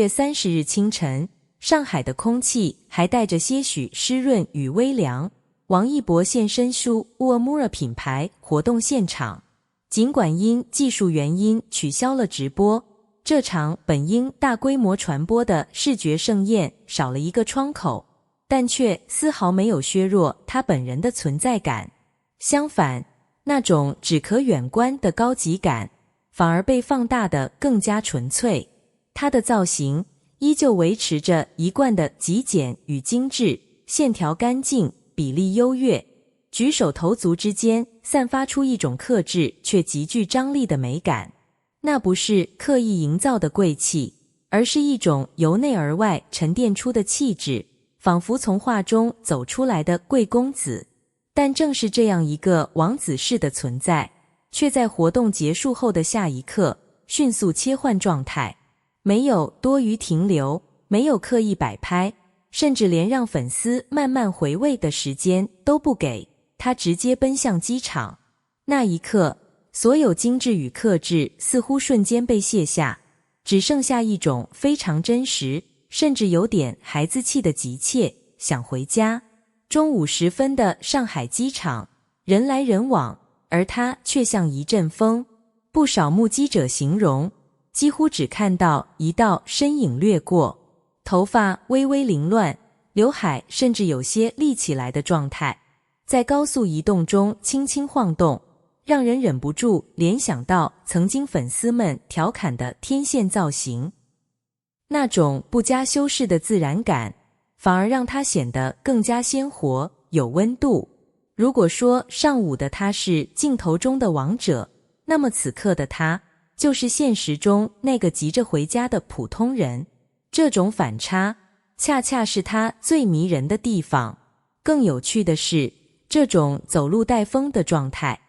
月30日清晨，上海的空气还带着些许湿润与微凉。王一博现身书 Uemura 品牌活动现场，尽管因技术原因取消了直播，这场本应大规模传播的视觉盛宴少了一个窗口，但却丝毫没有削弱他本人的存在感。相反，那种只可远观的高级感反而被放大得更加纯粹。他的造型依旧维持着一贯的极简与精致，线条干净，比例优越，举手投足之间散发出一种克制却极具张力的美感。那不是刻意营造的贵气，而是一种由内而外沉淀出的气质，仿佛从画中走出来的贵公子。但正是这样一个王子式的存在，却在活动结束后的下一刻迅速切换状态，没有多余停留，没有刻意摆拍，甚至连让粉丝慢慢回味的时间都不给，他直接奔向机场。那一刻，所有精致与克制似乎瞬间被卸下，只剩下一种非常真实，甚至有点孩子气的急切，想回家。中午时分的上海机场，人来人往，而他却像一阵风。不少目击者形容，几乎只看到一道身影掠过，头发微微凌乱，刘海甚至有些立起来的状态，在高速移动中轻轻晃动，让人忍不住联想到曾经粉丝们调侃的天线造型。那种不加修饰的自然感，反而让它显得更加鲜活，有温度。如果说上午的他是镜头中的王者，那么此刻的他就是现实中那个急着回家的普通人。这种反差恰恰是他最迷人的地方。更有趣的是，这种走路带风的状态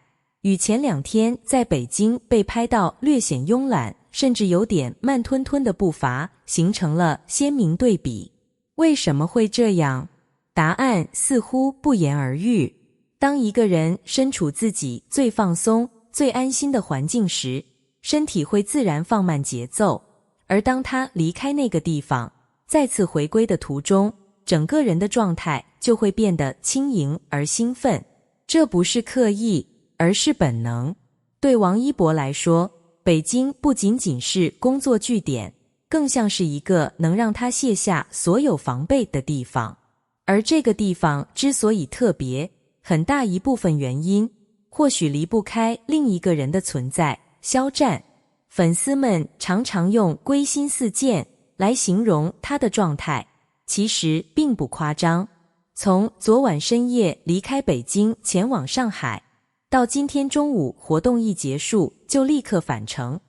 与前2天在北京被拍到略显慵懒甚至有点慢吞吞的步伐形成了鲜明对比。为什么会这样？答案似乎不言而喻。当一个人身处自己最放松、最安心的环境时，身体会自然放慢节奏，而当他离开那个地方，再次回归的途中，整个人的状态就会变得轻盈而兴奋。这不是刻意，而是本能。对王一博来说，北京不仅仅是工作据点，更像是一个能让他卸下所有防备的地方。而这个地方之所以特别，很大一部分原因或许离不开另一个人的存在，肖战。粉丝们常常用归心似箭来形容他的状态，其实并不夸张。从昨晚深夜离开北京前往上海，到今天中午活动一结束就立刻返程，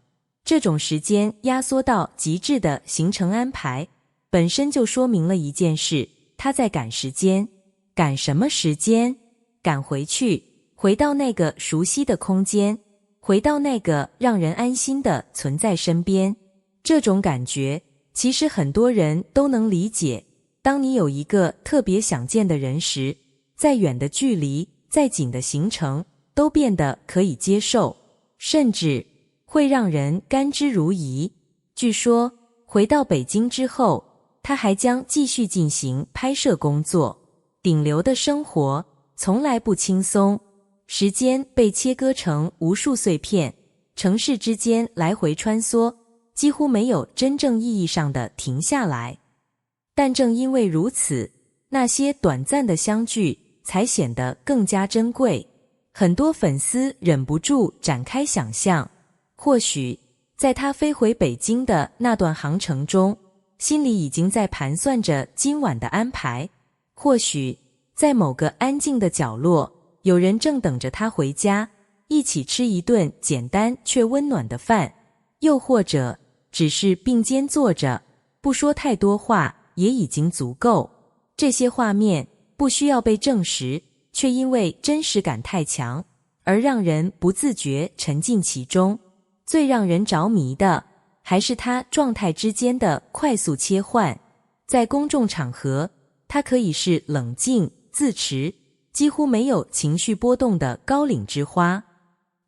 这种时间压缩到极致的行程安排，本身就说明了一件事，他在赶时间。赶什么时间？赶回去，回到那个熟悉的空间，回到那个让人安心的存在身边。这种感觉，其实很多人都能理解。当你有一个特别想见的人时，再远的距离，再紧的行程，都变得可以接受，甚至会让人甘之如饴。据说，回到北京之后，他还将继续进行拍摄工作。顶流的生活从来不轻松，时间被切割成无数碎片，城市之间来回穿梭，几乎没有真正意义上的停下来。但正因为如此，那些短暂的相聚才显得更加珍贵。很多粉丝忍不住展开想象，或许在他飞回北京的那段航程中，心里已经在盘算着今晚的安排。或许在某个安静的角落，有人正等着他回家，一起吃一顿简单却温暖的饭。又或者只是并肩坐着，不说太多话也已经足够。这些画面不需要被证实，却因为真实感太强，而让人不自觉沉浸其中。最让人着迷的，还是他状态之间的快速切换。在公众场合，他可以是冷静、自持，几乎没有情绪波动的高岭之花，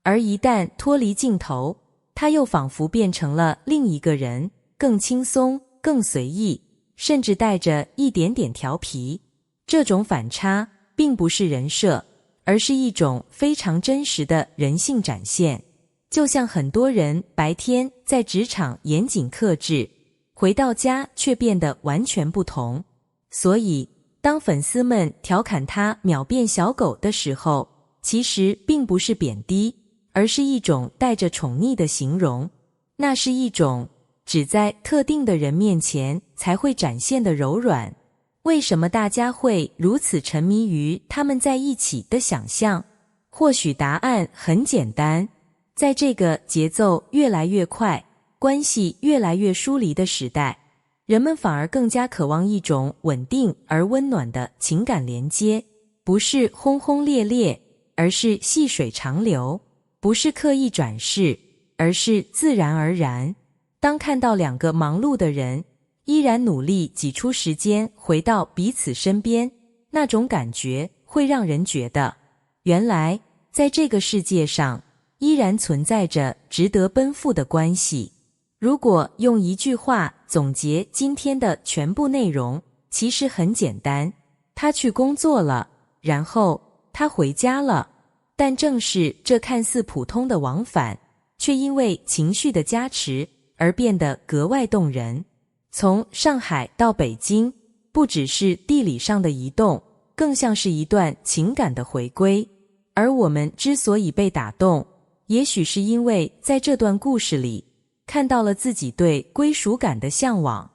而一旦脱离镜头，他又仿佛变成了另一个人，更轻松、更更随意，甚至带着一点点调皮。这种反差并不是人设，而是一种非常真实的人性展现。就像很多人白天在职场严谨克制，回到家却变得完全不同。所以当粉丝们调侃他秒变小狗的时候，其实并不是贬低，而是一种带着宠溺的形容。那是一种只在特定的人面前才会展现的柔软。为什么大家会如此沉迷于他们在一起的想象？或许答案很简单，在这个节奏越来越快，关系越来越疏离的时代，人们反而更加渴望一种稳定而温暖的情感连接，不是轰轰烈烈，而是细水长流；不是刻意转世，而是自然而然。当看到两个忙碌的人依然努力挤出时间回到彼此身边，那种感觉会让人觉得，原来在这个世界上依然存在着值得奔赴的关系。如果用一句话总结今天的全部内容，其实很简单，他去工作了，然后他回家了。但正是这看似普通的往返，却因为情绪的加持而变得格外动人。从上海到北京，不只是地理上的移动，更像是一段情感的回归。而我们之所以被打动，也许是因为在这段故事里看到了自己对归属感的向往。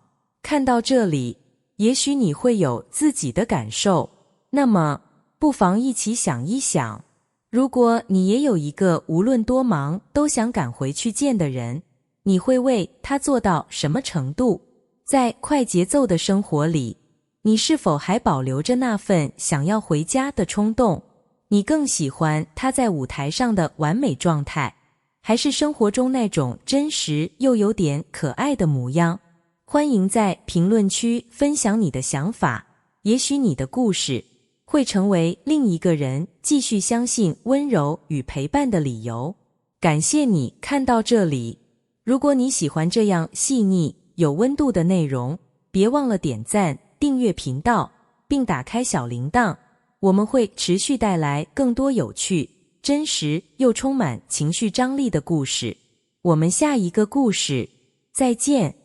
看到这里，也许你会有自己的感受，那么不妨一起想一想，如果你也有一个无论多忙都想赶回去见的人，你会为他做到什么程度？在快节奏的生活里，你是否还保留着那份想要回家的冲动？你更喜欢他在舞台上的完美状态，还是生活中那种真实又有点可爱的模样？欢迎在评论区分享你的想法，也许你的故事会成为另一个人继续相信温柔与陪伴的理由。感谢你看到这里，如果你喜欢这样细腻有温度的内容，别忘了点赞、订阅频道，并打开小铃铛，我们会持续带来更多有趣、真实又充满情绪张力的故事。我们下一个故事再见。